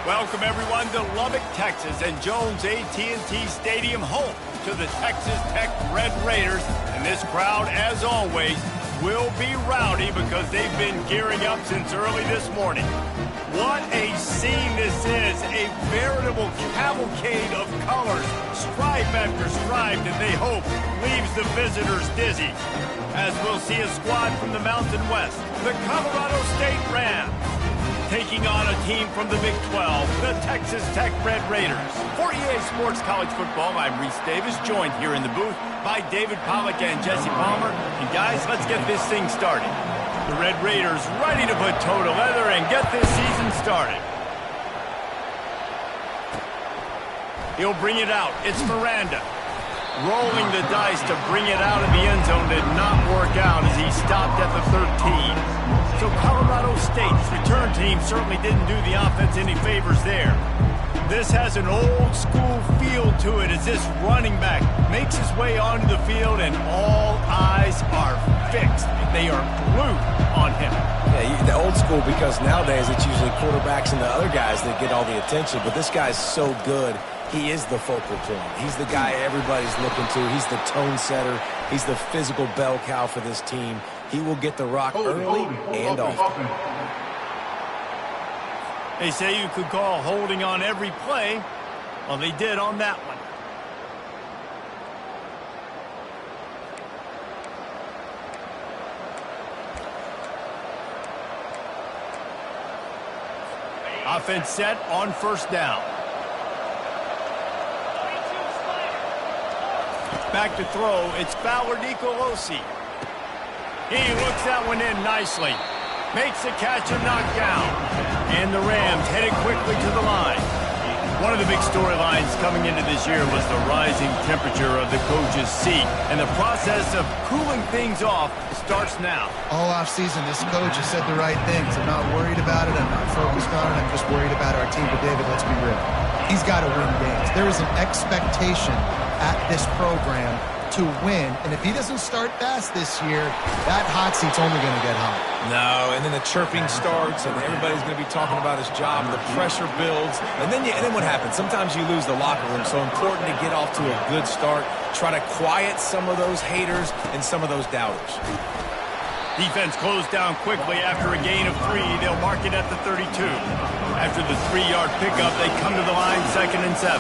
Welcome, everyone, to Lubbock, Texas, and Jones AT&T Stadium, home to the Texas Tech Red Raiders. And this crowd, as always, will be rowdy because they've been gearing up since early this morning. What a scene this is, a veritable cavalcade of colors, stripe after stripe, that they hope leaves the visitors dizzy. As we'll see a squad from the Mountain West, the Colorado State Rams, taking on a team from the Big 12, the Texas Tech Red Raiders. For EA Sports College Football, I'm Reese Davis, joined here in the booth by David Pollack and Jesse Palmer. And guys, let's get this thing started. The Red Raiders ready to put toe to leather and get this season started. He'll bring it out. It's Miranda. Rolling the dice to bring it out of the end zone did not work out as he stopped at the 13. So Colorado State's return team certainly didn't do the offense any favors there. This has an old school feel to it as this running back makes his way onto the field and all eyes are fixed. They are glued on him. Yeah, the old school, because nowadays it's usually quarterbacks and the other guys that get all the attention, but this guy's so good. He is the focal point. He's the guy everybody's looking to. He's the tone setter. He's the physical bell cow for this team. He will get the rock early and often. They say you could call holding on every play. Well, they did on that one. Offense set on first down. Back to throw, it's Fowler Nicolosi. He looks that one in nicely. Makes the catch and knockdown. And the Rams headed quickly to the line. One of the big storylines coming into this year was the rising temperature of the coach's seat. And the process of cooling things off starts now. All offseason, this coach has said the right things. I'm not worried about it. I'm not focused on it. I'm just worried about our team. But, David, let's be real. He's got to win games. There is an expectation at this program to win, and if he doesn't start fast this year, that hot seat's only going to get hot. No, and then the chirping starts, and everybody's going to be talking about his job, and the pressure builds, and then what happens? Sometimes you lose the locker room, so important to get off to a good start, try to quiet some of those haters and some of those doubters. Defense closed down quickly after a gain of 3. They'll mark it at the 32. After the 3-yard pickup, they come to the line, 2nd and 7.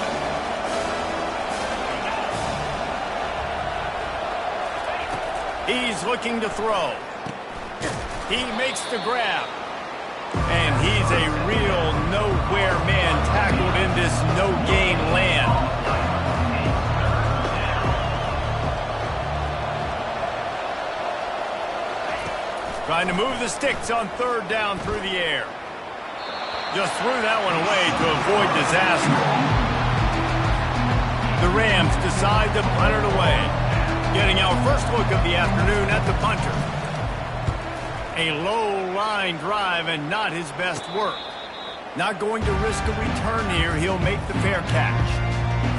He's looking to throw. He makes the grab. And he's a real nowhere man tackled in this no-gain land. Trying to move the sticks on 3rd down through the air. Just threw that one away to avoid disaster. The Rams decide to punt it away. Getting our first look of the afternoon at the punter. A low-line drive and not his best work. Not going to risk a return here. He'll make the fair catch.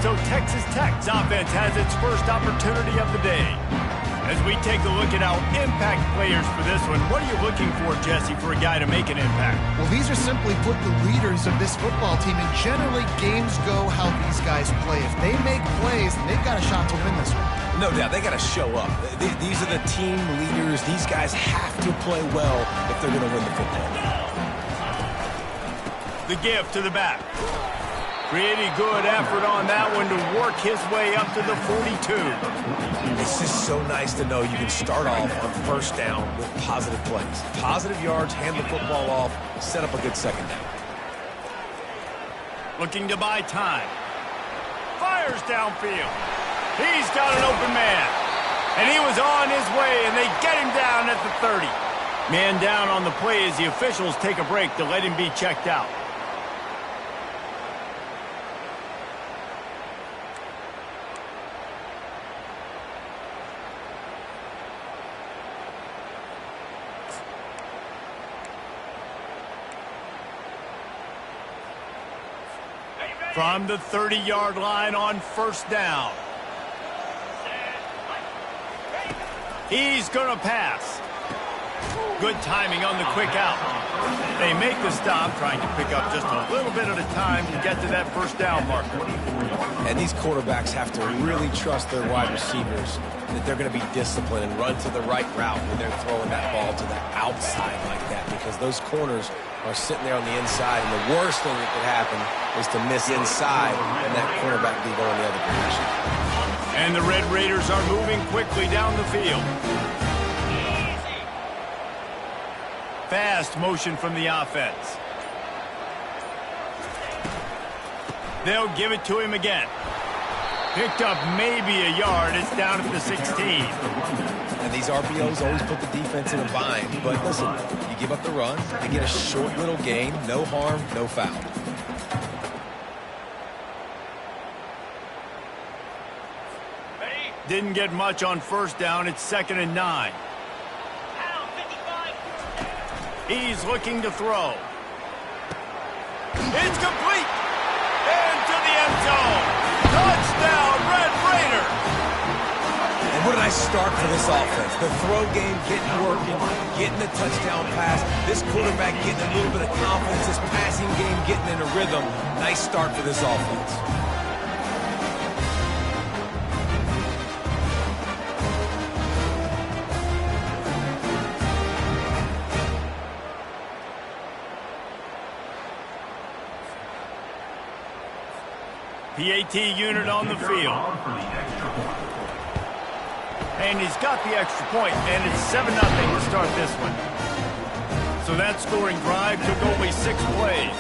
So Texas Tech's offense has its first opportunity of the day. As we take a look at our impact players for this one, what are you looking for, Jesse, for a guy to make an impact? Well, these are simply put the leaders of this football team, and generally games go how these guys play. If they make plays, they've got a shot to win this one. No doubt, they got to show up. These are the team leaders. These guys have to play well if they're going to win the football game. The give to the back. Pretty good effort on that one to work his way up to the 42. It's just so nice to know you can start off on first down with positive plays. Positive yards, hand the football off, set up a good second down. Looking to buy time. Fires downfield. He's got an open man. And he was on his way, and they get him down at the 30. Man down on the play as the officials take a break to let him be checked out. From the 30-yard line on first down. He's going to pass. Good timing on the quick out. They make the stop, trying to pick up just a little bit at a time to get to that first down marker. And these quarterbacks have to really trust their wide receivers that they're going to be disciplined and run to the right route when they're throwing that ball to the outside like that, because those corners are sitting there on the inside, and the worst thing that could happen is to miss inside and that cornerback be going the other direction. And the Red Raiders are moving quickly down the field. Fast motion from the offense. They'll give it to him again. Picked up maybe a yard. It's down at the 16. And these RPOs always put the defense in a bind. But listen, you give up the run, they get a short little gain, no harm, no foul. Didn't get much on first down. It's 2nd and 9. He's looking to throw. It's complete. Into the end zone. Touchdown, Red Raider. And what a nice start for this offense. The throw game getting working, getting the touchdown pass. This quarterback getting a little bit of confidence. This passing game getting in a rhythm. Nice start for this offense. PAT unit on the field. And he's got the extra point, and it's 7-0 to start this one. So that scoring drive took only 6 plays.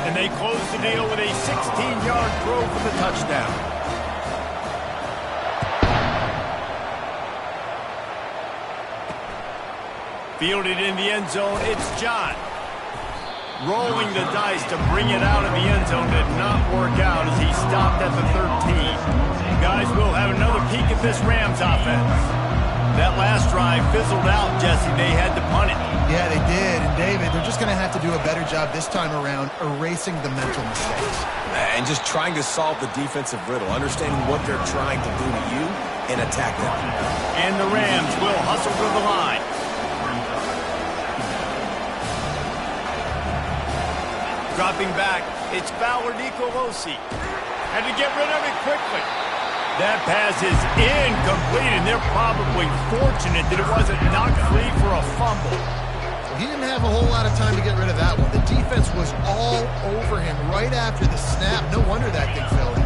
And they closed the deal with a 16-yard throw for the touchdown. Fielded in the end zone, it's John. Rolling the dice to bring it out of the end zone did not work out as he stopped at the 13. Guys, we'll have another peek at this Rams offense. That last drive fizzled out, Jesse. They had to punt it. Yeah, they did. And David, they're just going to have to do a better job this time around erasing the mental mistakes. And just trying to solve the defensive riddle, understanding what they're trying to do to you and attack them. And the Rams will hustle for the line. Dropping back, it's Fowler Nicolosi. Had to get rid of it quickly. That pass is incomplete, and they're probably fortunate that it wasn't knocked free for a fumble. He didn't have a whole lot of time to get rid of that one. The defense was all over him right after the snap. No wonder that thing fell in.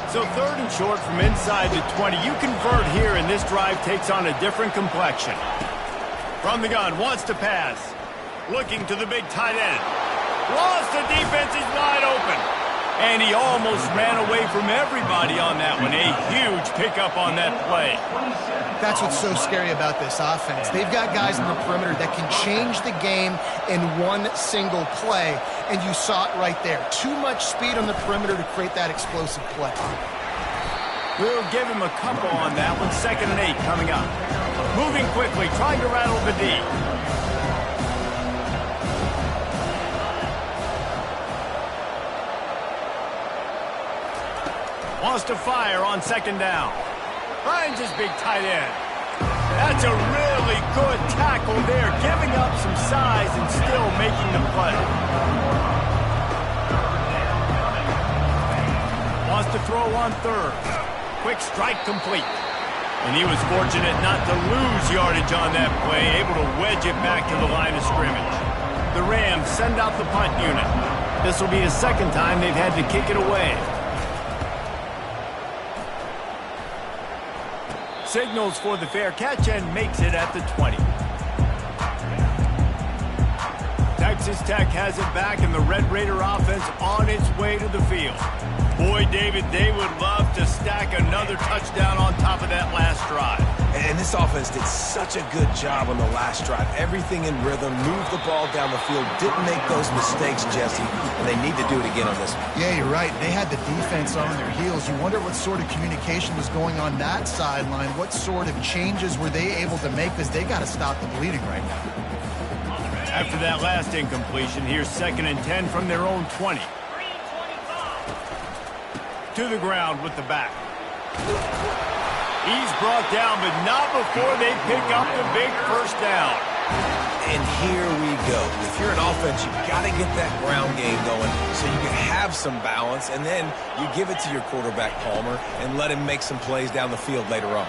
So 3rd and short from inside the 20. You convert here, and this drive takes on a different complexion. From the gun, wants to pass. Looking to the big tight end. Lost, the defense is wide open. And he almost ran away from everybody on that one. A huge pickup on that play. That's what's so scary about this offense. They've got guys in the perimeter that can change the game in one single play. And you saw it right there. Too much speed on the perimeter to create that explosive play. We'll give him a couple on that one. 2nd and 8 coming up. Moving quickly, trying to rattle the D. Wants to fire on 2nd down. Finds his big tight end. That's a really good tackle there, giving up some size and still making the play. Wants to throw on 3rd. Quick strike complete. And he was fortunate not to lose yardage on that play, able to wedge it back to the line of scrimmage. The Rams send out the punt unit. This will be the 2nd time they've had to kick it away. Signals for the fair catch and makes it at the 20. Texas Tech has it back, and the Red Raider offense on its way to the field. Boy, David, they would love to stack another touchdown on top of that last drive. And this offense did such a good job on the last drive. Everything in rhythm, moved the ball down the field, didn't make those mistakes, Jesse, and they need to do it again on this one. Yeah, you're right. They had the defense on their heels. You wonder what sort of communication was going on that sideline. What sort of changes were they able to make, because they got to stop the bleeding right now. After that last incompletion, here's 2nd and 10 from their own 20. To the ground with the back. He's brought down, but not before they pick up the big first down. And here we go. If you're an offense, you've got to get that ground game going so you can have some balance, and then you give it to your quarterback, Palmer, and let him make some plays down the field later on.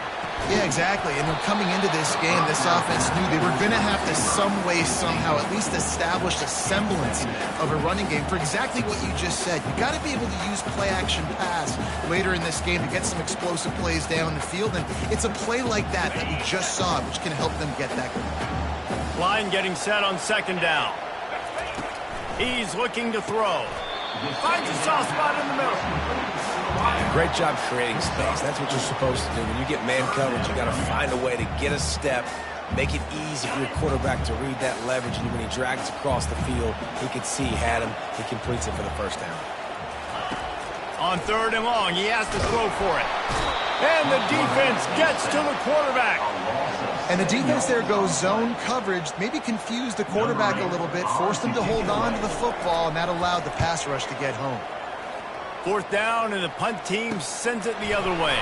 Yeah, exactly. And coming into this game, this offense knew they were going to have to some way, somehow, at least establish a semblance of a running game for exactly what you just said. You got to be able to use play-action pass later in this game to get some explosive plays down the field, and it's a play like that that we just saw, which can help them get that going. Line getting set on second down. He's looking to throw. Finds a soft spot in the middle. Great job creating space. That's what you're supposed to do. When you get man coverage, you got to find a way to get a step, make it easy for your quarterback to read that leverage, and when he drags across the field, he can see he had him. He completes it for the first down. On third and long, he has to throw for it. And the defense gets to the quarterback. And the defense there goes zone coverage, maybe confused the quarterback a little bit, forced him to hold on to the football, and that allowed the pass rush to get home. Fourth down, and the punt team sends it the other way.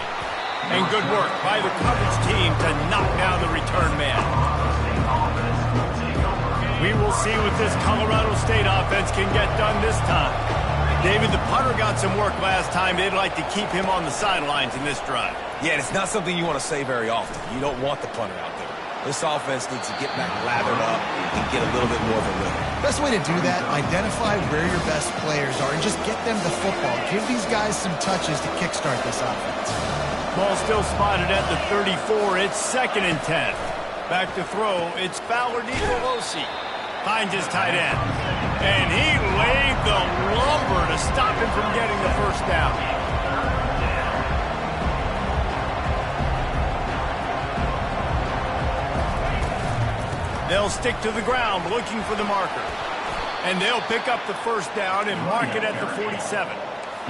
And good work by the coverage team to knock down the return man. We will see what this Colorado State offense can get done this time. David, the punter got some work last time. They'd like to keep him on the sidelines in this drive. Yeah, and it's not something you want to say very often. You don't want the punter out there. This offense needs to get back lathered up and get a little bit more of a rhythm. Best way to do that, identify where your best players are and just get them the football. Give these guys some touches to kickstart this offense. Ball still spotted at the 34. It's 2nd and 10. Back to throw. It's Fowler DeColosi. Finds his tight end. And he laid the lumber to stop him from getting the first down. They'll stick to the ground looking for the marker. And they'll pick up the first down and mark it at the 47.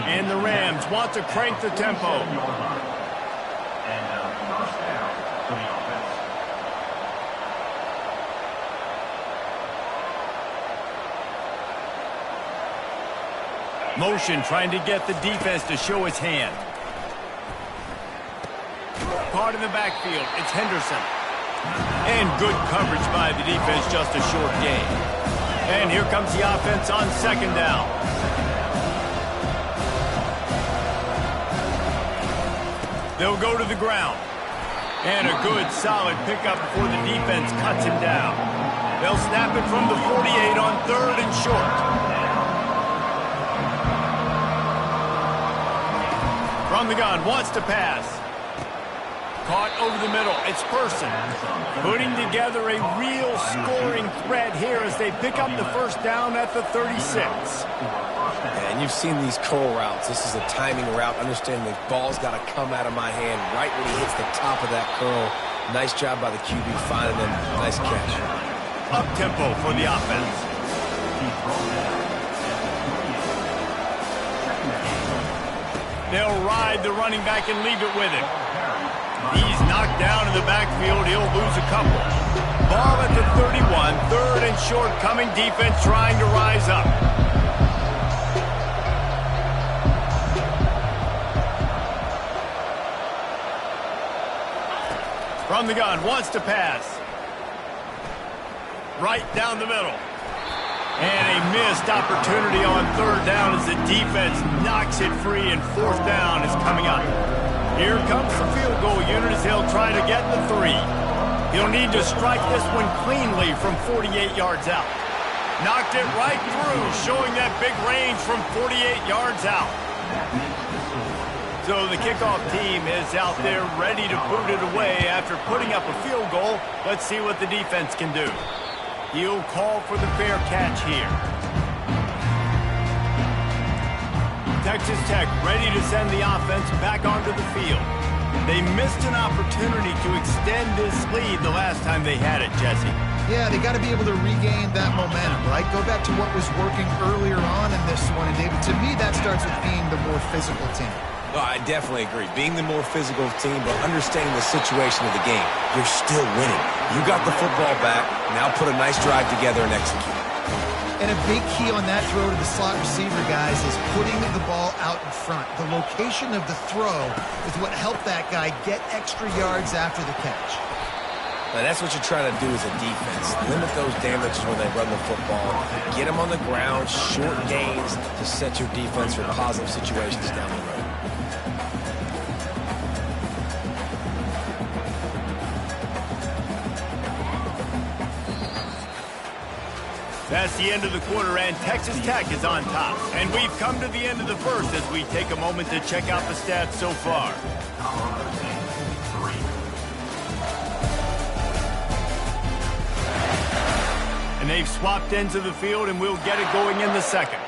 And the Rams want to crank the tempo. Motion trying to get the defense to show his hand. Caught in the backfield. It's Henderson. And good coverage by the defense, just a short gain. And here comes the offense on second down. They'll go to the ground. And a good, solid pickup before the defense cuts him down. They'll snap it from the 48 on third and short. From the gun, wants to pass. Caught over the middle. It's Person. Putting together a real scoring threat here as they pick up the first down at the 36. And you've seen these curl routes. This is a timing route. Understanding the ball's got to come out of my hand right when he hits the top of that curl. Nice job by the QB finding him. Nice catch. Up-tempo for the offense. They'll ride the running back and leave it with him. He's knocked down in the backfield. He'll lose a couple. Ball at the 31. Third and short coming. Defense trying to rise up. From the gun. Wants to pass. Right down the middle. And a missed opportunity on third down as the defense knocks it free, and fourth down is coming up. Here comes the field goal unit as they'll try to get the 3. He'll need to strike this one cleanly from 48 yards out. Knocked it right through, showing that big range from 48 yards out. So the kickoff team is out there ready to boot it away after putting up a field goal. Let's see what the defense can do. He'll call for the fair catch here. Texas Tech ready to send the offense back onto the field. They missed an opportunity to extend this lead the last time they had it, Jesse. Yeah, they got to be able to regain that momentum, right? Go back to what was working earlier on in this one. And, David, to me, that starts with being the more physical team. Oh, I definitely agree. Being the more physical team, but understanding the situation of the game. You're still winning. You got the football back. Now put a nice drive together and execute. And a big key on that throw to the slot receiver, guys, is putting the ball out in front. The location of the throw is what helped that guy get extra yards after the catch. Now, that's what you're trying to do as a defense. Limit those damages when they run the football. Get them on the ground, short gains to set your defense for positive situations down the road. That's the end of the quarter, and Texas Tech is on top. And we've come to the end of the first as we take a moment to check out the stats so far. And they've swapped ends of the field, and we'll get it going in the second.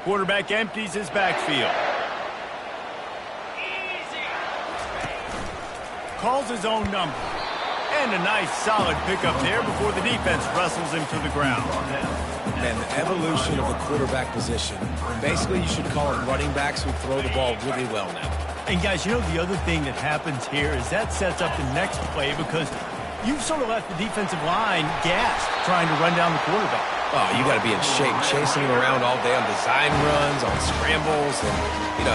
Quarterback empties his backfield. Calls his own number. And a nice solid pickup there before the defense wrestles him to the ground. And the evolution of the quarterback position. Basically, you should call it running backs who throw the ball really well now. And guys, you know the other thing that happens here is that sets up the next play because you've sort of left the defensive line gassed trying to run down the quarterback. Oh, you got to be in shape, chasing him around all day on design runs, on scrambles, and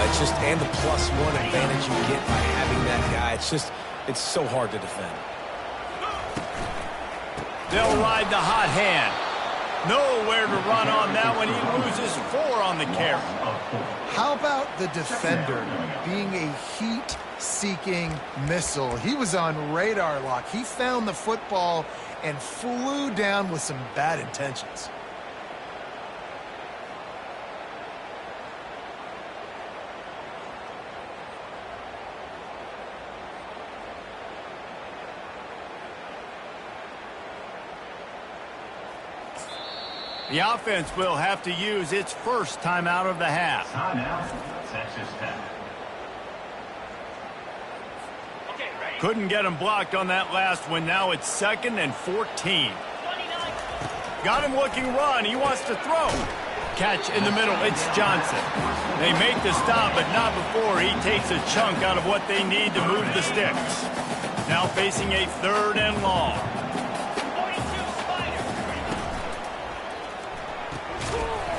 it's just and the +1 advantage you get by having that guy. It's so hard to defend. They'll ride the hot hand. Nowhere to run on that one. He loses 4 on the carry. How about the defender being a heat-seeking missile? He was on radar lock. He found the football and flew down with some bad intentions. The offense will have to use its first timeout of the half. Timeout, Texas Tech. Couldn't get him blocked on that last one. Now it's 2nd and 14. Got him looking run. He wants to throw. Catch in the middle. It's Johnson. They make the stop, but not before he takes a chunk out of what they need to move the sticks. Now facing a 3rd and long.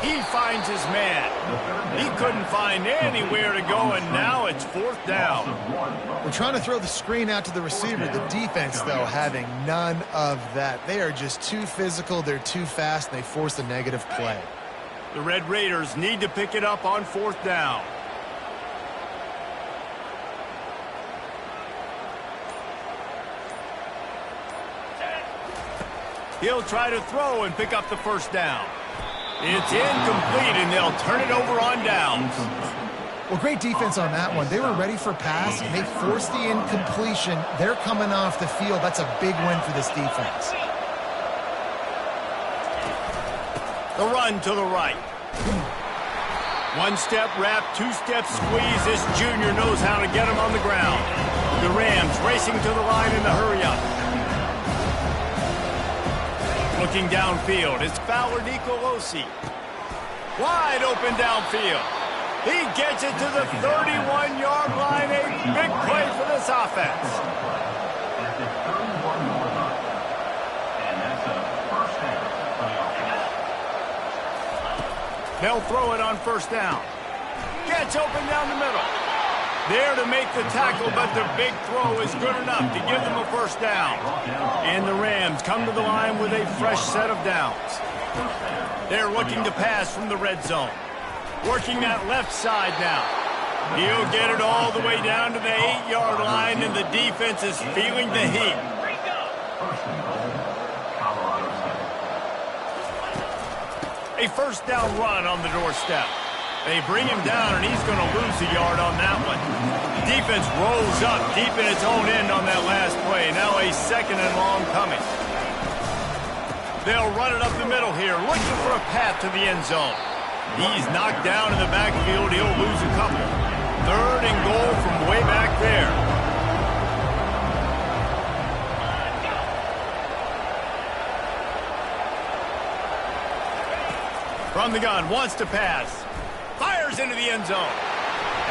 He finds his man. He couldn't find anywhere to go, and now it's 4th down. We're trying to throw the screen out to the receiver. The defense, though, having none of that. They are just too physical. They're too fast, and they force a negative play. The Red Raiders need to pick it up on 4th down. He'll try to throw and pick up the 1st down. It's incomplete, and they'll turn it over on downs. Well, great defense on that one. They were ready for pass, and they forced the incompletion. They're coming off the field. That's a big win for this defense. The run to the right. 1-step wrap, 2-step squeeze. This junior knows how to get him on the ground. The Rams racing to the line in the hurry-up. Looking downfield, it's Fowler Nicolosi. Wide open downfield. He gets it to the 31-yard line. A big play for this offense. They'll throw it on 1st down. Gets open down the middle. There to make the tackle, but the big throw is good enough to give them a 1st down. And the Rams come to the line with a fresh set of downs. They're looking to pass from the red zone. Working that left side now. He'll get it all the way down to the 8-yard line, and the defense is feeling the heat. A 1st down run on the doorstep. They bring him down, and he's going to lose a yard on that one. Defense rolls up deep in its own end on that last play. Now a 2nd and long coming. They'll run it up the middle here, looking for a path to the end zone. He's knocked down in the backfield. He'll lose a couple. 3rd and goal from way back there. From the gun, wants to pass. Fires into the end zone.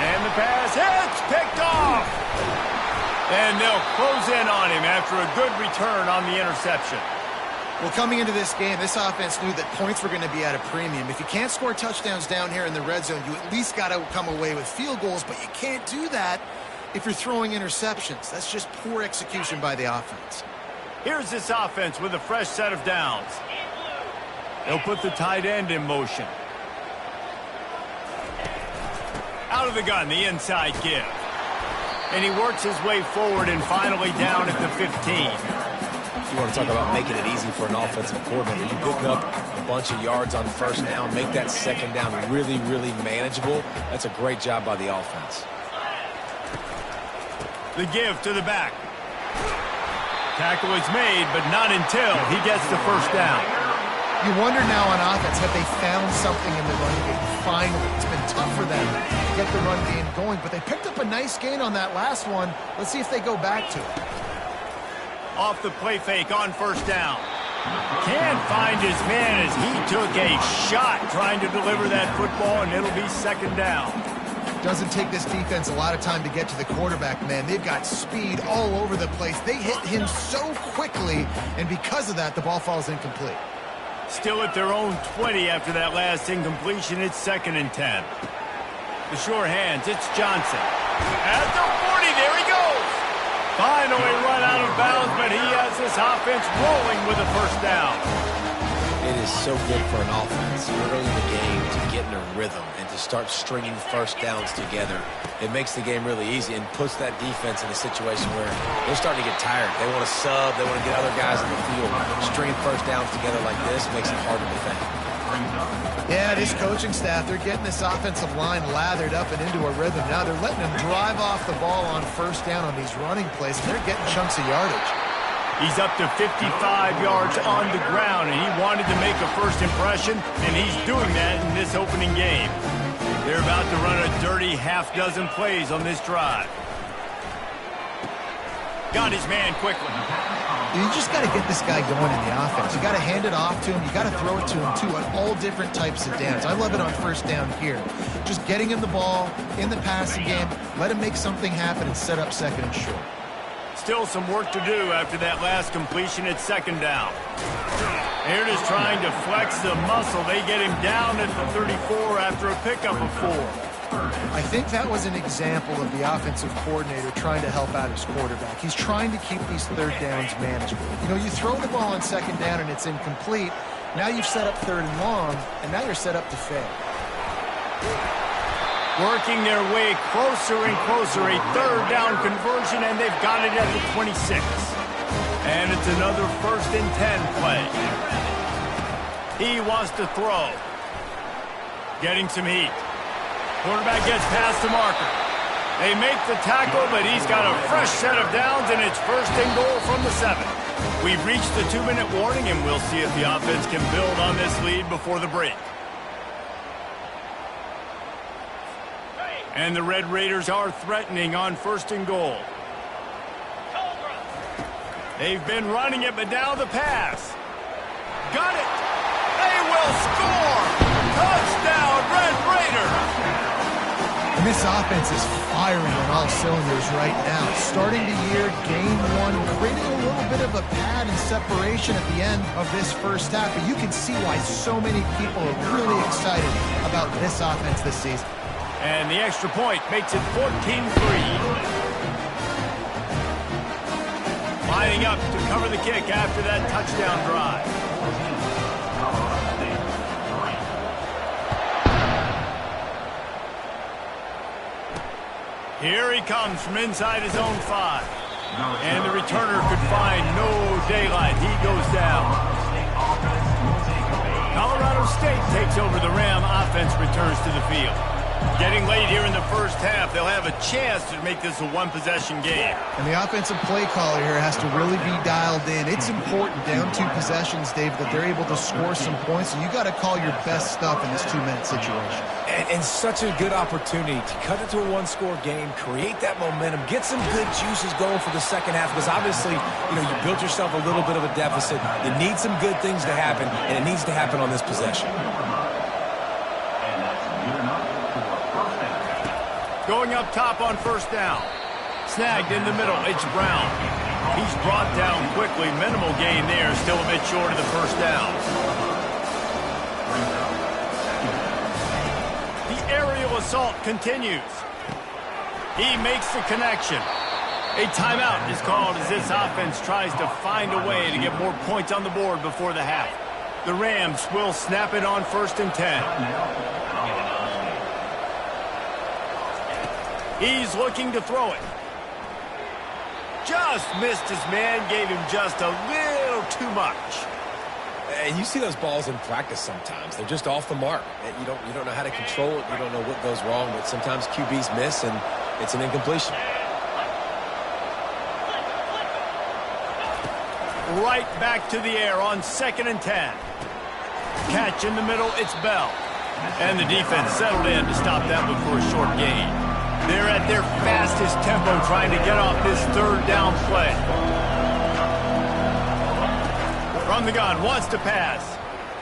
And the pass hits, picked off. And they'll close in on him after a good return on the interception. Well, coming into this game, this offense knew that points were going to be at a premium. If you can't score touchdowns down here in the red zone, you at least got to come away with field goals, but you can't do that if you're throwing interceptions. That's just poor execution by the offense. Here's this offense with a fresh set of downs. They'll put the tight end in motion. Out of the gun, the inside give. And he works his way forward and finally down at the 15. You want to talk about making it easy for an offensive coordinator. You pick up a bunch of yards on first down, make that second down really, really manageable. That's a great job by the offense. The give to the back. Tackle is made, but not until he gets the first down. You wonder now on offense, have they found something in the run game? Finally, it's been tough for them to get the run game going, but they picked up a nice gain on that last one. Let's see if they go back to it. Off the play fake on first down. Can't find his man as he took a shot trying to deliver that football, and it'll be second down. Doesn't take this defense a lot of time to get to the quarterback, man. They've got speed all over the place. They hit him so quickly, and because of that, the ball falls incomplete. Still at their own 20 after that last incompletion. It's 2nd and 10. The sure hands, it's Johnson. At the 40, there he goes. Finally run out of bounds, but he has this offense rolling with a first down. It is so good for an offense early in the game to get in a rhythm and to start stringing first downs together. It makes the game really easy and puts that defense in a situation where they're starting to get tired. They want to sub. They want to get other guys in the field. Stringing first downs together like this makes it hard to defend. Yeah, this coaching staff, they're getting this offensive line lathered up and into a rhythm. Now they're letting them drive off the ball on first down on these running plays, and they're getting chunks of yardage. He's up to 55 yards on the ground, and he wanted to make a first impression, and he's doing that in this opening game. They're about to run a dirty half-dozen plays on this drive. Got his man quickly. You just got to get this guy going in the offense. You got to hand it off to him. You got to throw it to him, too, on all different types of downs. I love it on first down here. Just getting him the ball in the passing game, let him make something happen and set up 2nd and short. Still some work to do after that last completion at 2nd down. They're just trying to flex the muscle. They get him down at the 34 after a pickup of 4. I think that was an example of the offensive coordinator trying to help out his quarterback. He's trying to keep these third downs manageable. You know, you throw the ball on 2nd down and it's incomplete. Now you've set up 3rd and long, and now you're set up to fail. Working their way closer and closer, a 3rd down conversion, and they've got it at the 26. And it's another 1st and 10 play. He wants to throw. Getting some heat. Quarterback gets past the marker. They make the tackle, but he's got a fresh set of downs, and it's 1st and goal from the 7. We've reached the 2-minute warning, and we'll see if the offense can build on this lead before the break. And the Red Raiders are threatening on 1st and goal. They've been running it, but now the pass. Got it. They will score. Touchdown, Red Raiders. And this offense is firing on all cylinders right now. Starting the year, game 1, creating a little bit of a pad and separation at the end of this first half. But you can see why so many people are really excited about this offense this season. And the extra point makes it 14-3. Lining up to cover the kick after that touchdown drive. Here he comes from inside his own 5. And the returner could find no daylight. He goes down. Colorado State takes over the Ram. Offense returns to the field. Getting late here in the first half, they'll have a chance to make this a one-possession game. And the offensive play caller here has to really be dialed in. It's important down 2 possessions, Dave, that they're able to score some points. So you got to call your best stuff in this 2-minute situation. And such a good opportunity to cut it to a 1-score game, create that momentum, get some good juices going for the second half. Because obviously, you built yourself a little bit of a deficit. You need some good things to happen, and it needs to happen on this possession. Going up top on 1st down. Snagged in the middle, it's Brown. He's brought down quickly. Minimal gain there, still a bit short of the first down. The aerial assault continues. He makes the connection. A timeout is called as this offense tries to find a way to get more points on the board before the half. The Rams will snap it on 1st and 10. He's looking to throw it. Just missed his man, gave him just a little too much. And you see those balls in practice sometimes. They're just off the mark. You don't know how to control it. You don't know what goes wrong, but sometimes QBs miss, and it's an incompletion. Right back to the air on 2nd and 10. Catch in the middle, it's Bell. And the defense settled in to stop that one for a short gain. They're at their fastest tempo trying to get off this 3rd down play. From the gun, wants to pass.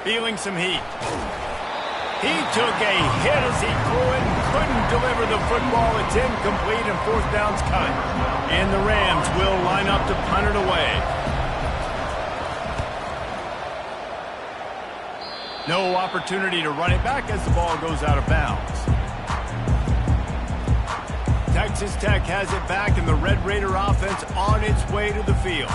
Feeling some heat. He took a hit as he threw it and couldn't deliver the football. It's incomplete and 4th down's cut. And the Rams will line up to punt it away. No opportunity to run it back as the ball goes out of bounds. Texas Tech has it back, and the Red Raider offense on its way to the field.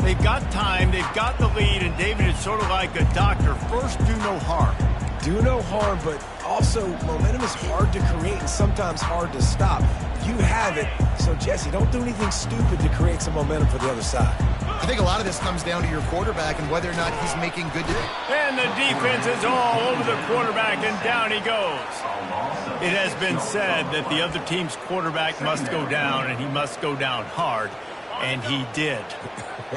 They've got time, they've got the lead, and David is sort of like a doctor. First, do no harm. Do no harm, but also momentum is hard to create and sometimes hard to stop. You have it, so Jesse, don't do anything stupid to create some momentum for the other side. I think a lot of this comes down to your quarterback and whether or not he's making good decisions. And the defense is all over the quarterback, and down he goes. It has been said that the other team's quarterback must go down, and he must go down hard, and he did.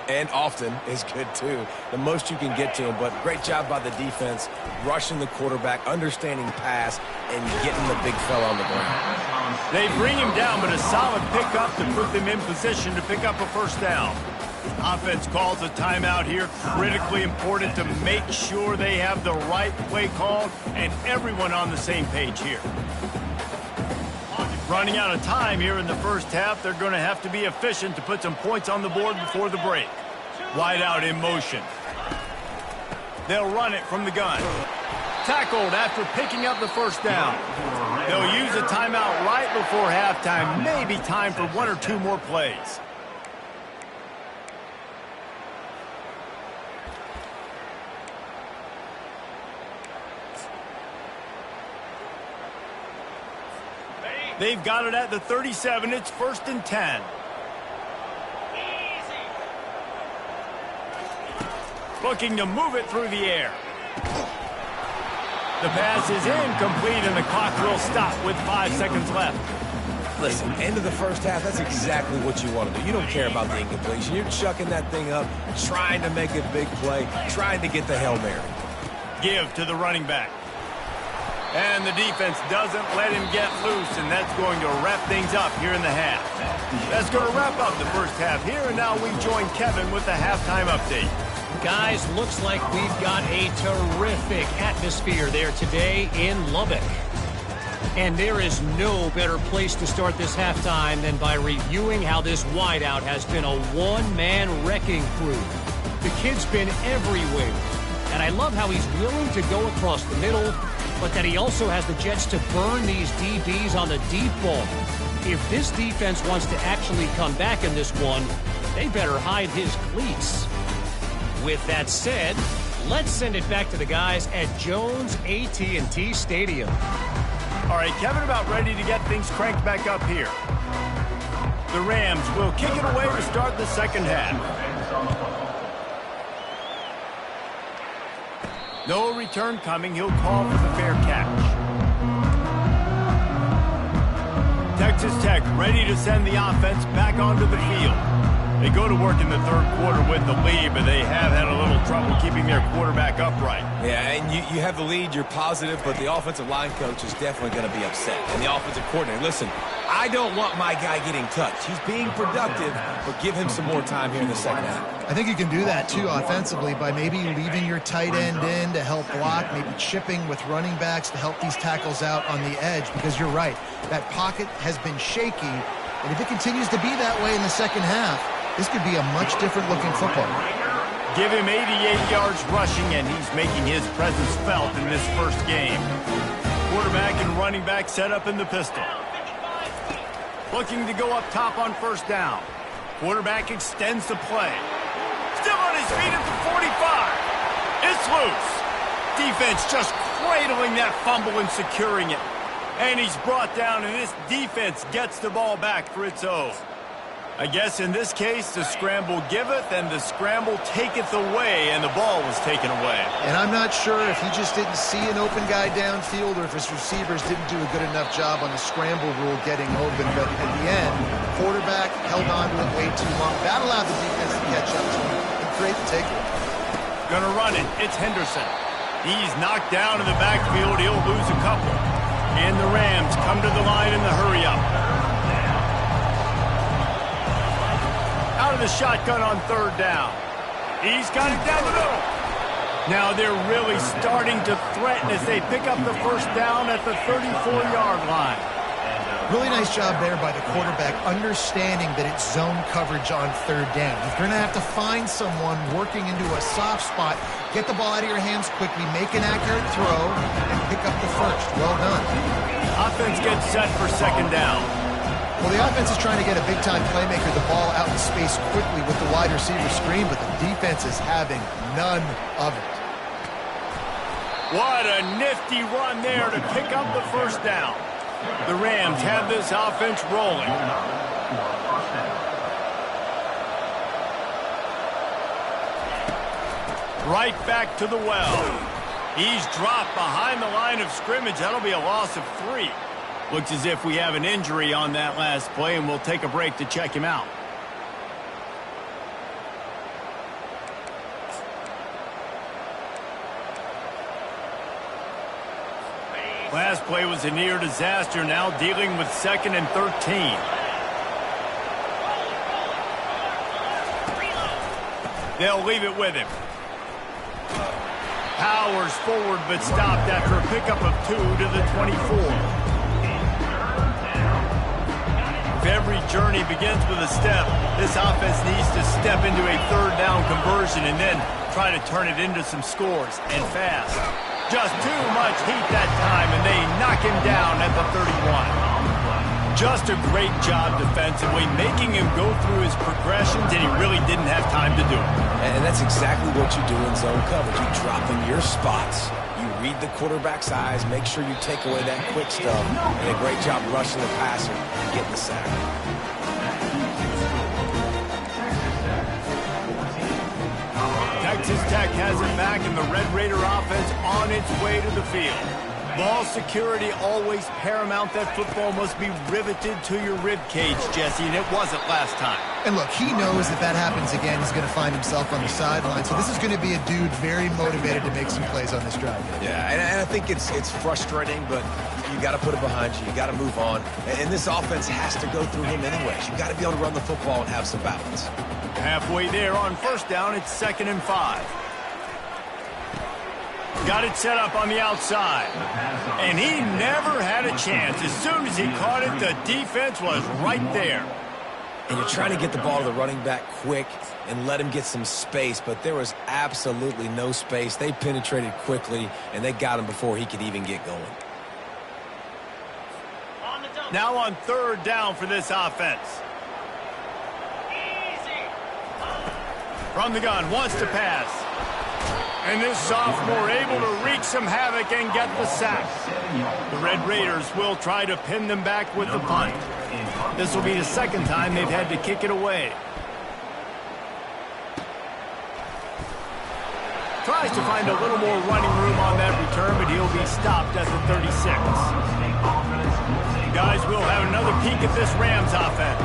And often is good, too. The most you can get to him, but great job by the defense, rushing the quarterback, understanding pass, and getting the big fella on the ground. They bring him down, but a solid pickup to put them in position to pick up a 1st down. Offense calls a timeout here. Critically important to make sure they have the right play called and everyone on the same page here. Running out of time here in the 1st half. They're going to have to be efficient to put some points on the board before the break. Wide out in motion. They'll run it from the gun. Tackled after picking up the 1st down. They'll use a timeout right before halftime. Maybe time for 1 or 2 more plays. They've got it at the 37. It's 1st and 10. Looking to move it through the air. The pass is incomplete, and the clock will stop with 5 seconds left. Listen, end of the 1st half, that's exactly what you want to do. You don't care about the incompletion. You're chucking that thing up, trying to make a big play, trying to get the Hail Mary. Give to the running back. And the defense doesn't let him get loose, and that's going to wrap things up here in the half. That's going to wrap up the 1st half here, and now we join Kevin with the halftime update. Guys, looks like we've got a terrific atmosphere there today in Lubbock. And there is no better place to start this halftime than by reviewing how this wideout has been a one-man wrecking crew. The kid's been everywhere, and I love how he's willing to go across the middle, but that he also has the jets to burn these DBs on the deep ball. If this defense wants to actually come back in this one, they better hide his cleats. With that said, let's send it back to the guys at Jones AT&T Stadium. All right, Kevin, about ready to get things cranked back up here. The Rams will kick it away to start the 2nd half. No return coming. He'll call for the fair catch. Texas Tech ready to send the offense back onto the field. They go to work in the 3rd quarter with the lead, but they have had a little trouble keeping their quarterback upright. Yeah, and you have the lead, you're positive, but the offensive line coach is definitely going to be upset. And the offensive coordinator, listen, I don't want my guy getting touched. He's being productive, but give him some more time here in the 2nd half. I think you can do that, too, offensively, by maybe leaving your tight end in to help block, maybe chipping with running backs to help these tackles out on the edge, because you're right. That pocket has been shaky, And if it continues to be that way in the second half, this could be a much different looking football. Give him 88 yards rushing, and he's making his presence felt in this first game. Quarterback and running back set up in the pistol. Looking to go up top on first down. Quarterback extends the play. Still on his feet at the 45. It's loose. Defense just cradling that fumble and securing it. And he's brought down, and this defense gets the ball back for its own. I guess in this case, the scramble giveth and the scramble taketh away, and the ball was taken away. And I'm not sure if he just didn't see an open guy downfield or if his receivers didn't do a good enough job on the scramble rule getting open. But at the end, quarterback held on to it way too long. That allowed the defense to catch up to him and create the takeaway. Gonna run it. It's Henderson. He's knocked down in the backfield. He'll lose a couple. And the Rams come to the line in the hurry-up. Out of the shotgun on third down. He's got it down the middle. Now they're really starting to threaten as they pick up the first down at the 34-yard line. Really nice job there by the quarterback, understanding that it's zone coverage on third down. You're going to have to find someone working into a soft spot, get the ball out of your hands quickly, make an accurate throw, and pick up the first. Well done. Offense gets set for second down. Well, the offense is trying to get a big-time playmaker the ball out in space quickly with the wide receiver screen, but the defense is having none of it. What a nifty run there to pick up the first down. The Rams have this offense rolling. Right back to the well. He's dropped behind the line of scrimmage. That'll be a loss of 3. Looks as if we have an injury on that last play, and we'll take a break to check him out. Last play was a near disaster, now dealing with 2nd and 13. They'll leave it with him. Powers forward but stopped after a pickup of 2 to the 24. If every journey begins with a step, this offense needs to step into a third down conversion and then try to turn it into some scores, and fast. Just too much heat that time, and they knock him down at the 31. Just a great job defensively, making him go through his progressions, and he really didn't have time to do it. And that's exactly what you do in zone coverage. You drop in your spots. You read the quarterback's eyes, make sure you take away that quick stuff, and a great job rushing the passer and getting the sack. Texas Tech has it back, and the Red Raider offense on its way to the field. Ball security always paramount. That football must be riveted to your rib cage, Jesse, and it wasn't last time. And look, he knows if that happens again, he's going to find himself on the sideline. So this is going to be a dude very motivated to make some plays on this drive. Yeah, and I think it's frustrating, but you got to put it behind you. You got to move on. And this offense has to go through him anyways. You got to be able to run the football and have some balance. Halfway there on first down, it's 2nd and 5. Got it set up on the outside. And he never had a chance. As soon as he caught it, the defense was right there. And you're trying to get the ball to the running back quick and let him get some space, but there was absolutely no space. They penetrated quickly, and they got him before he could even get going. Now on third down for this offense. From the gun, wants to pass. And this sophomore able to wreak some havoc and get the sack. The Red Raiders will try to pin them back with the punt. This will be the second time they've had to kick it away. Tries to find a little more running room on that return, but he'll be stopped at the 36. Guys, we'll have another peek at this Rams offense.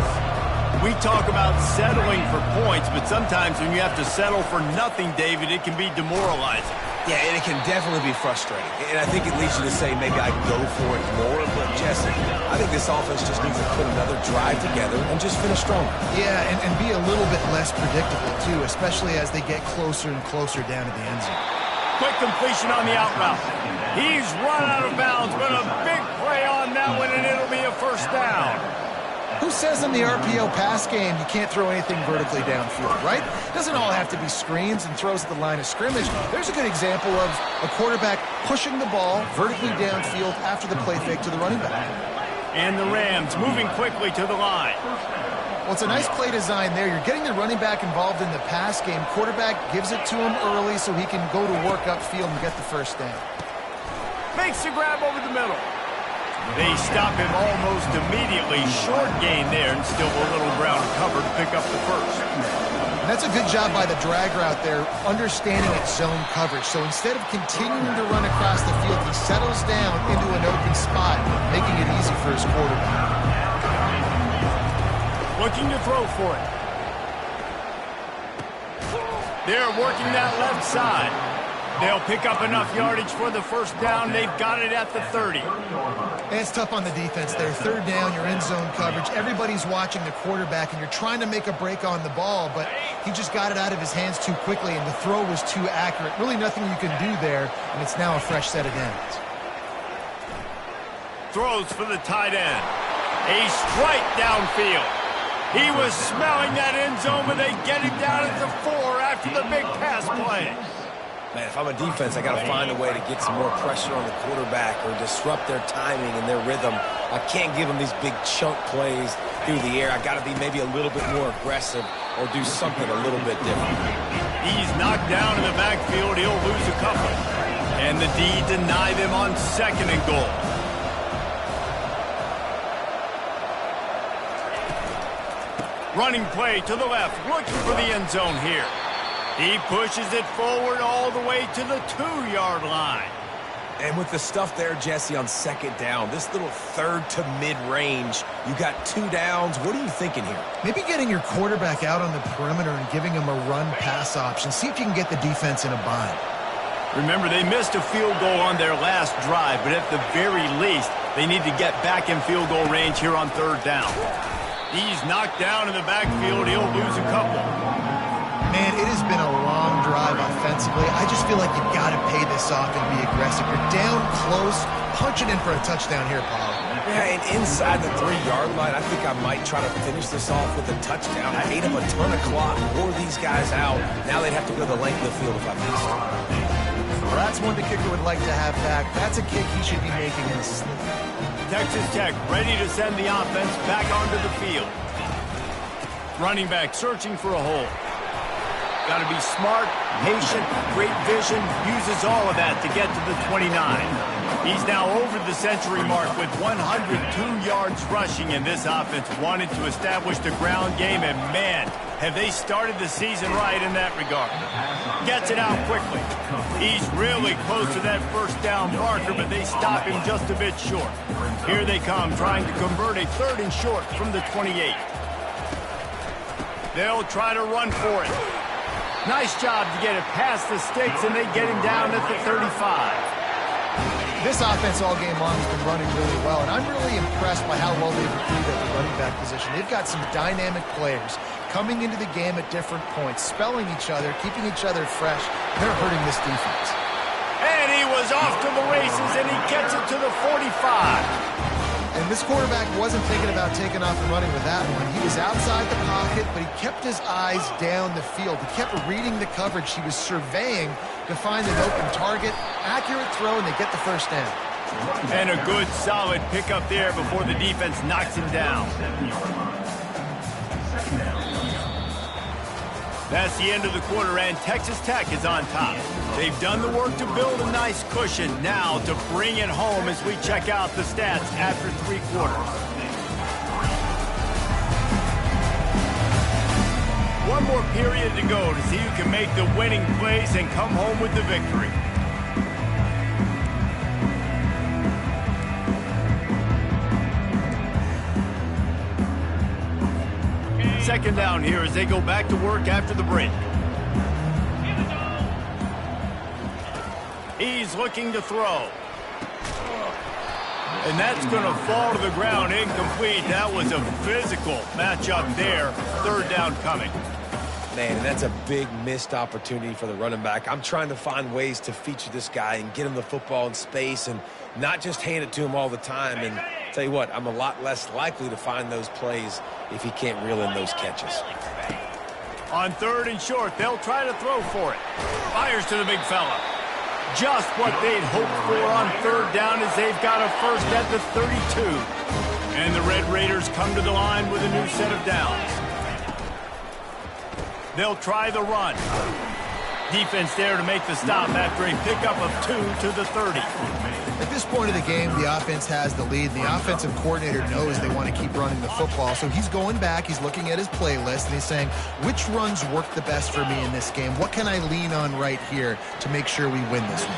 We talk about settling for points, but sometimes when you have to settle for nothing, David, it can be demoralizing. Yeah, and it can definitely be frustrating. And I think it leads you to say maybe I can go for it more. But, Jesse, I think this offense just needs to put another drive together and just finish stronger. Yeah, and be a little bit less predictable, too, especially as they get closer and closer down to the end zone. Quick completion on the out route. He's run out of bounds, but a big play on that one, and it'll be a first down. Who Who says in the RPO pass game you can't throw anything vertically downfield, right? It doesn't all have to be screens and throws at the line of scrimmage. There's a good example of a quarterback pushing the ball vertically downfield after the play fake to the running back. And the Rams moving quickly to the line. Well, it's a nice play design there. You're getting the running back involved in the pass game. Quarterback gives it to him early so he can go to work upfield and get the first down. Makes the grab over the middle. They stop him almost immediately. Short gain there and still a little ground cover to pick up the first. And that's a good job by the drag route there, understanding its zone coverage. So instead of continuing to run across the field, he settles down into an open spot, making it easy for his quarterback. Looking to throw for it. They're working that left side. They'll pick up enough yardage for the first down. They've got it at the 30. And it's tough on the defense there. Third down, you're in zone coverage. Everybody's watching the quarterback, and you're trying to make a break on the ball, but he just got it out of his hands too quickly, and the throw was too accurate. Really nothing you can do there, and it's now a fresh set of downs. Throws for the tight end. A strike downfield. He was smelling that end zone, but they get him down at the 4 after the big pass play. Man, if I'm a defense, I got to find a way to get some more pressure on the quarterback or disrupt their timing and their rhythm. I can't give them these big chunk plays through the air. I got to be maybe a little bit more aggressive or do something a little bit different. He's knocked down in the backfield. He'll lose a couple. And the D deny them on 2nd and goal. Running play to the left, looking for the end zone here. He pushes it forward all the way to the 2-yard line. And with the stuff there, Jesse, on 2nd down, this little third to mid-range, you got 2 downs. What are you thinking here? Maybe getting your quarterback out on the perimeter and giving him a run-pass option. See if you can get the defense in a bind. Remember, they missed a field goal on their last drive, but at the very least, they need to get back in field goal range here on 3rd down. He's knocked down in the backfield. He'll lose a couple. Man, it has been a long drive offensively. I just feel like you've got to pay this off and be aggressive. You're down close. Punch it in for a touchdown here, Paul. Yeah, and inside the 3-yard line, I think I might try to finish this off with a touchdown. I ate up a ton of clock, wore these guys out. Now they'd have to go the length of the field if I missed it. Well, that's one the kicker would like to have back. That's a kick he should be making in his sleep. Texas Tech ready to send the offense back onto the field. Running back searching for a hole. Got to be smart, patient, great vision, uses all of that to get to the 29. He's now over the century mark with 102 yards rushing, and this offense wanted to establish the ground game, and man, have they started the season right in that regard. Gets it out quickly. He's really close to that first down marker, but they stop him just a bit short. Here they come, trying to convert a 3rd and short from the 28. They'll try to run for it. Nice job to get it past the sticks, and they get him down at the 35. This offense all game long has been running really well, and I'm really impressed by how well they've recruited at the running back position. They've got some dynamic players coming into the game at different points, spelling each other, keeping each other fresh. They're hurting this defense. And he was off to the races, and he gets it to the 45. And this quarterback wasn't thinking about taking off and running with that one. He was outside the pocket, but he kept his eyes down the field. He kept reading the coverage. He was surveying to find an open target. Accurate throw, and they get the first down. And a good, solid pickup there before the defense knocks him down. That's the end of the quarter, and Texas Tech is on top. They've done the work to build a nice cushion. Now to bring it home as we check out the stats after 3 quarters. One more period to go to see who can make the winning plays and come home with the victory. Second down here as they go back to work after the break. He's looking to throw. And that's going to fall to the ground incomplete. That was a physical matchup there. 3rd down coming. Man, and that's a big missed opportunity for the running back. I'm trying to find ways to feature this guy and get him the football in space and not just hand it to him all the time. And Tell you what, I'm a lot less likely to find those plays if he can't reel in those catches. On 3rd and short, they'll try to throw for it. Fires to the big fella. Just what they'd hoped for on 3rd down as they've got a first at the 32. And the Red Raiders come to the line with a new set of downs. They'll try the run. Defense there to make the stop after a pickup of 2 to the 30. At this point of the game, the offense has the lead. The offensive coordinator knows they want to keep running the football. So he's going back, he's looking at his playlist, and he's saying, which runs work the best for me in this game? What can I lean on right here to make sure we win this one?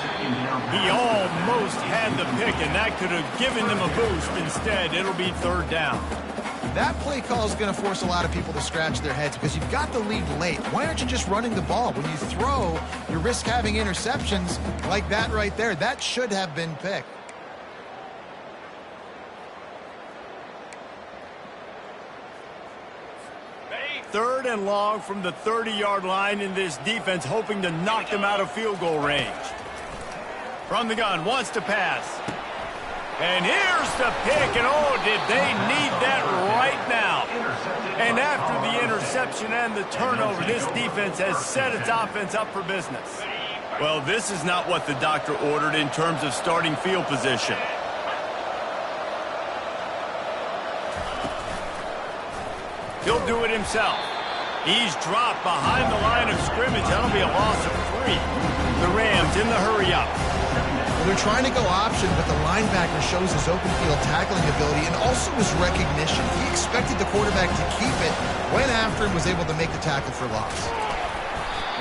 He almost had the pick, and that could have given them a boost. Instead, it'll be 3rd down. That play call is going to force a lot of people to scratch their heads because you've got the lead late. Why aren't you just running the ball? When you throw, you risk having interceptions like that right there. That should have been picked. Third and long from the 30-yard line in this defense, hoping to knock them out of field goal range. From the gun, wants to pass. And here's the pick, and oh, did they need that right now. And after the interception and the turnover, this defense has set its offense up for business. Well, this is not what the doctor ordered in terms of starting field position. He'll do it himself. He's dropped behind the line of scrimmage. That'll be a loss of 3. The Rams in the hurry-up. They're trying to go option, but the linebacker shows his open field tackling ability and also his recognition. He expected the quarterback to keep it, went after him, was able to make the tackle for loss.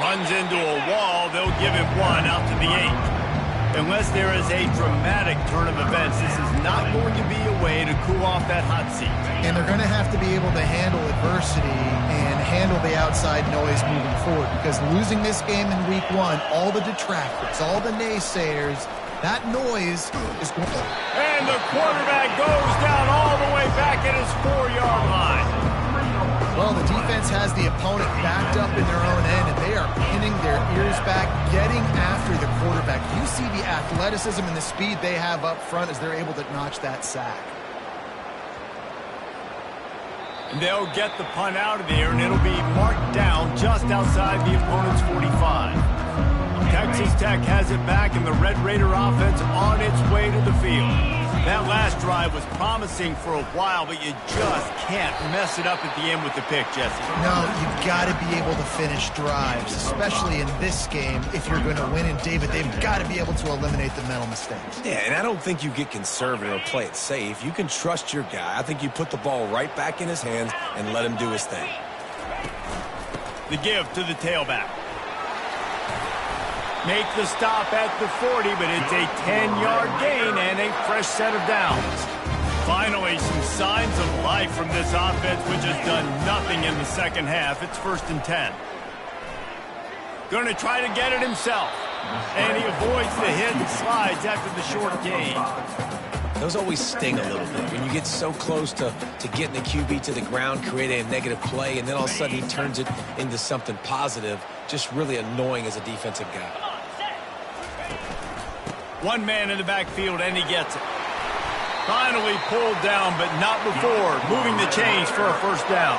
Runs into a wall. They'll give him 1 out to the 8. Unless there is a dramatic turn of events, this is not going to be a way to cool off that hot seat. And they're going to have to be able to handle adversity and handle the outside noise moving forward, because losing this game in week 1, all the detractors, all the naysayers, that noise is going to... And the quarterback goes down all the way back at his 4-yard line. Well, the defense has the opponent backed up in their own end, and they are pinning their ears back, getting after the quarterback. You see the athleticism and the speed they have up front as they're able to notch that sack. And they'll get the punt out of there, and it'll be marked down just outside the opponent's 45. Texas Tech has it back, and the Red Raider offense on its way to the field. That last drive was promising for a while, but you just can't mess it up at the end with the pick, Jesse. No, you've got to be able to finish drives, especially in this game. If you're going to win, and David, they've got to be able to eliminate the mental mistakes. Yeah, and I don't think you get conservative or play it safe. You can trust your guy. I think you put the ball right back in his hands and let him do his thing. The give to the tailback. Make the stop at the 40, but it's a 10-yard gain and a fresh set of downs. Finally, some signs of life from this offense, which has done nothing in the second half. It's 1st and 10. Going to try to get it himself. And he avoids the hit and slides after the short gain. Those always sting a little bit when you get so close to getting the QB to the ground, creating a negative play, and then all of a sudden he turns it into something positive. Just really annoying as a defensive guy. One man in the backfield, and he gets it. Finally pulled down, but not before moving the chains for a first down.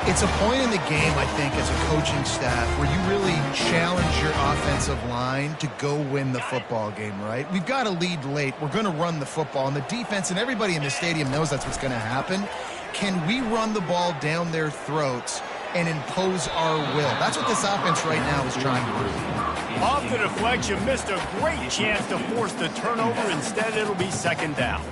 It's a point in the game, I think, as a coaching staff where you really challenge your offensive line to go win the football game, right? We've got a lead late. We're going to run the football, and the defense and everybody in the stadium knows that's what's going to happen. Can we run the ball down their throats and impose our will? That's what this offense right now is trying to do. Off the deflection, missed a great chance to force the turnover. Instead, it'll be 2nd down.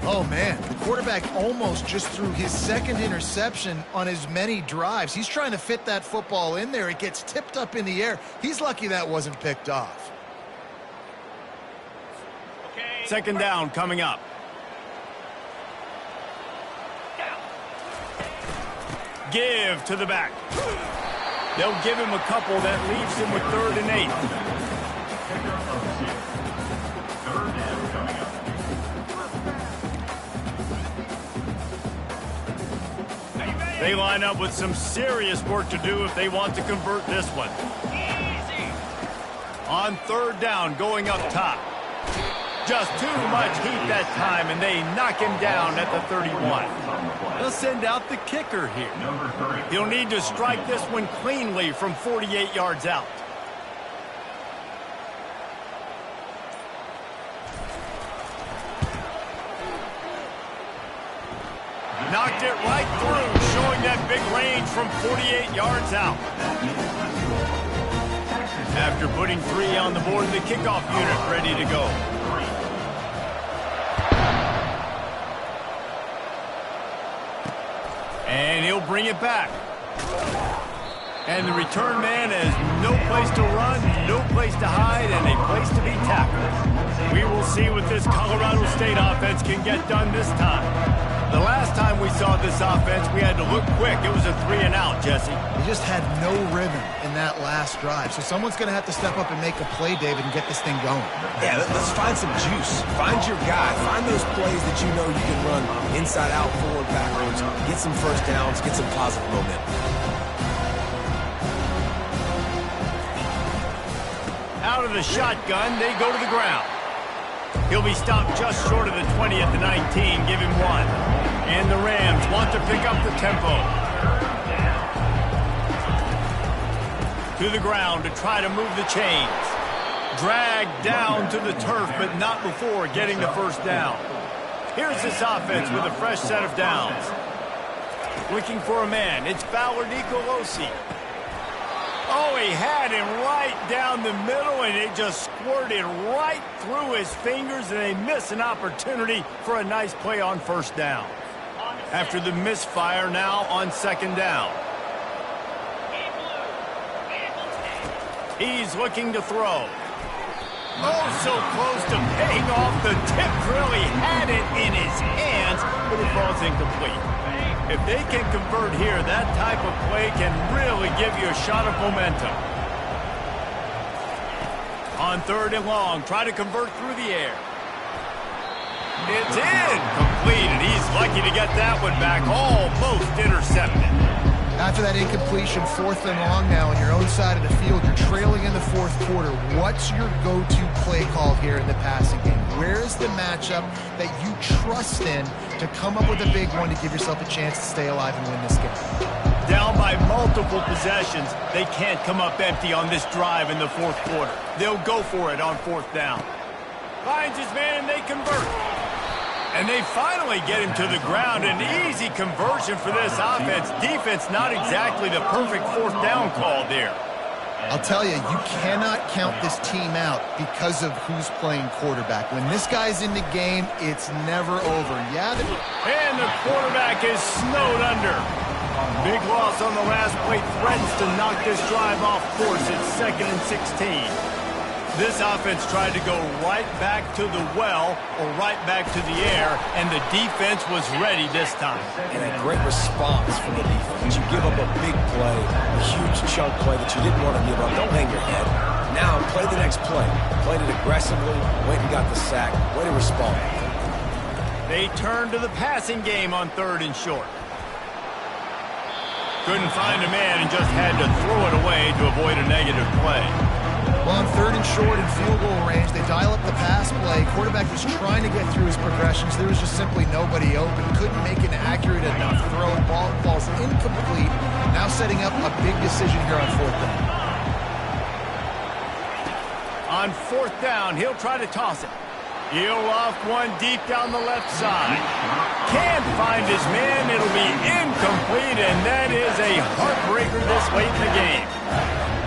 Oh, man, the quarterback almost just threw his 2nd interception on as many drives. He's trying to fit that football in there. It gets tipped up in the air. He's lucky that wasn't picked off. 2nd down coming up. Give to the back. They'll give him a couple. That leaves him with 3rd and 8. They line up with some serious work to do if they want to convert this one. On 3rd down, going up top. Just too much heat that time, and they knock him down at the 31. They'll send out the kicker here. He'll need to strike this one cleanly from 48 yards out. Knocked it right through, showing that big range from 48 yards out. After putting 3 on the board, the kickoff unit ready to go. And he'll bring it back. And the return man has no place to run, no place to hide, and a place to be tackled. We will see what this Colorado State offense can get done this time. The last time we saw this offense, we had to look quick. It was a 3-and-out, Jesse. They just had no rhythm in that last drive. So someone's going to have to step up and make a play, David, and get this thing going. Yeah, let's find some juice. Find your guy. Find those plays that you know you can run inside out, forward, backwards. Get some first downs. Get some positive momentum. Out of the shotgun, they go to the ground. He'll be stopped just short of the 20 at the 19. Give him 1. And the Rams want to pick up the tempo. To the ground to try to move the chains. Dragged down to the turf, but not before getting the first down. Here's this offense with a fresh set of downs. Looking for a man. It's Fowler Nicolosi. Oh, he had him right down the middle, and it just squirted right through his fingers, and they miss an opportunity for a nice play on first down. After the misfire, now on second down. He's looking to throw. Oh, so close to paying off. The tip really had it in his hands, but it falls incomplete. If they can convert here, that type of play can really give you a shot of momentum. On 3rd and long, try to convert through the air. It's incomplete, and he's lucky to get that one back, almost intercepted. After that incompletion, 4th and long now on your own side of the field, you're trailing in the 4th quarter. What's your go-to play call here in the passing game? Where is the matchup that you trust in to come up with a big one to give yourself a chance to stay alive and win this game? Down by multiple possessions, they can't come up empty on this drive in the 4th quarter. They'll go for it on 4th down. Finds his man, and they convert. And they finally get him to the ground. An easy conversion for this offense. Defense, not exactly the perfect 4th down call there. I'll tell you, you cannot count this team out because of who's playing quarterback. When this guy's in the game, it's never over. Yeah. And the quarterback is snowed under. Big loss on the last play, threatens to knock this drive off course. It's 2nd and 16. This offense tried to go right back to the well or right back to the air, and the defense was ready this time. And a great response from the defense. You give up a big play, a huge chunk play that you didn't want to give up. Don't hang your head. Now play the next play. Played it aggressively, went and got the sack. Way to respond. They turn to the passing game on 3rd and short. Couldn't find a man and just had to throw it away to avoid a negative play. Well, on 3rd and short and field goal range, they dial up the pass play. Quarterback was trying to get through his progressions. There was just simply nobody open. Couldn't make an accurate enough throw. Ball falls incomplete. Now setting up a big decision here on 4th down. On 4th down, he'll try to toss it. He'll off one deep down the left side. Can't find his man. It'll be incomplete, and that is a heartbreaker this late in the game.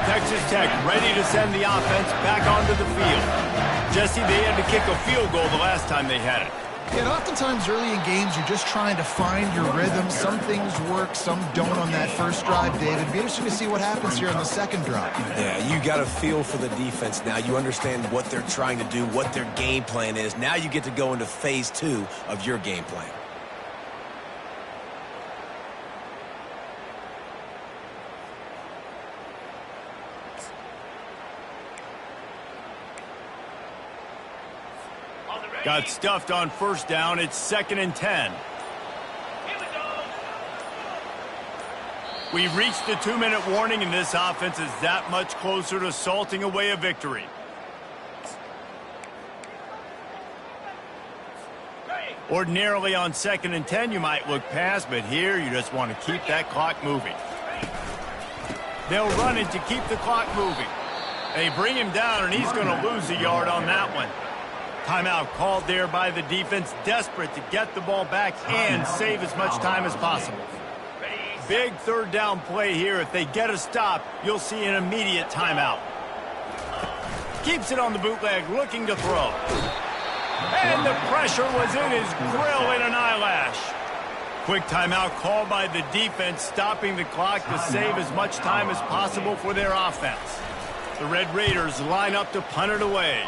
Texas Tech ready to send the offense back onto the field. Jesse, they had to kick a field goal the last time they had it. Yeah, and oftentimes early in games, you're just trying to find your rhythm. Some things work, some don't on that first drive, David. It'd be interesting to see what happens here on the second drive. Yeah, you got a feel for the defense now. You understand what they're trying to do, what their game plan is. Now you get to go into phase 2 of your game plan. Got stuffed on first down. It's 2nd and 10. We've reached the 2-minute warning, and this offense is that much closer to salting away a victory. Ordinarily on 2nd and 10, you might look past, but here you just want to keep that clock moving. They'll run it to keep the clock moving. They bring him down, and he's going to lose a yard on that one. Timeout called there by the defense, desperate to get the ball back and save as much time as possible. Big third down play here. If they get a stop, you'll see an immediate timeout. Keeps it on the bootleg, looking to throw. And the pressure was in his grill in an eyelash. Quick timeout called by the defense, stopping the clock to save as much time as possible for their offense. The Red Raiders line up to punt it away.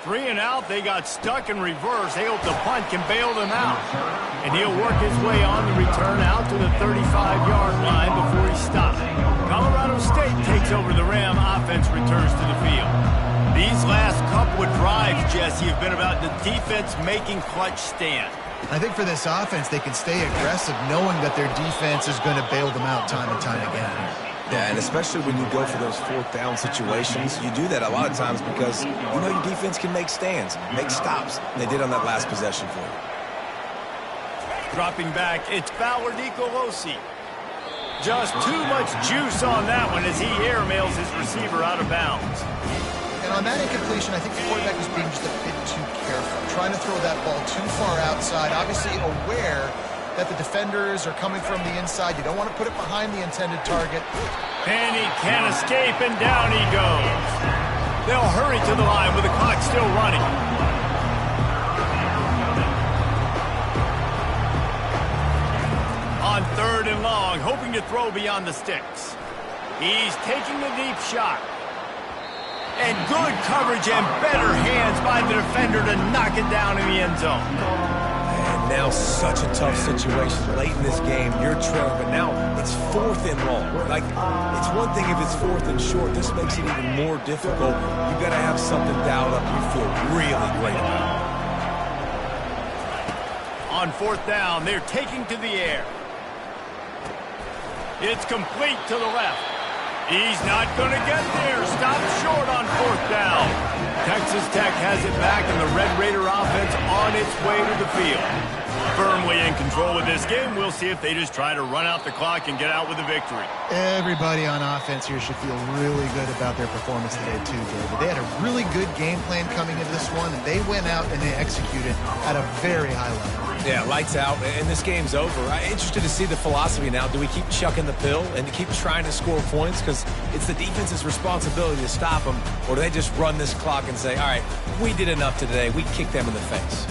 3 and out, they got stuck in reverse. They hope the punt can bail them out. And he'll work his way on the return out to the 35-yard line before he stops. Colorado State takes over the Ram. Offense returns to the field. These last couple of drives, Jesse, have been about the defense making clutch stand. I think for this offense, they can stay aggressive knowing that their defense is going to bail them out time and time again. Yeah, and especially when you go for those 4th down situations, you do that a lot of times because you know your defense can make stands, make stops. They did on that last possession for you. Dropping back, it's Fowler Nicolosi. Just too much juice on that one as he airmails his receiver out of bounds. And on that incompletion, I think the quarterback was being just a bit too careful, trying to throw that ball too far outside, obviously aware that the defenders are coming from the inside. You don't want to put it behind the intended target. And he can't escape, and down he goes. They'll hurry to the line with the clock still running. On 3rd and long, hoping to throw beyond the sticks. He's taking the deep shot. And good coverage and better hands by the defender to knock it down in the end zone. And now such a tough situation late in this game. You're trailing, but now it's 4th and long. Like, it's one thing if it's 4th and short. This makes it even more difficult. You've got to have something dialed up you feel really great about. On 4th down, they're taking to the air. It's complete to the left. He's not going to get there. Stopped short on 4th down. Texas Tech has it back, and the Red Raider offense on its way to the field. Firmly in control of this game. We'll see if they just try to run out the clock and get out with a victory. Everybody on offense here should feel really good about their performance today too, David. They had a really good game plan coming into this one, and they went out and they executed at a very high level. Yeah, lights out, and this game's over. I'm interested to see the philosophy now. Do we keep chucking the pill and keep trying to score points because it's the defense's responsibility to stop them, or do they just run this clock and say, all right, we did enough today, we kicked them in the face?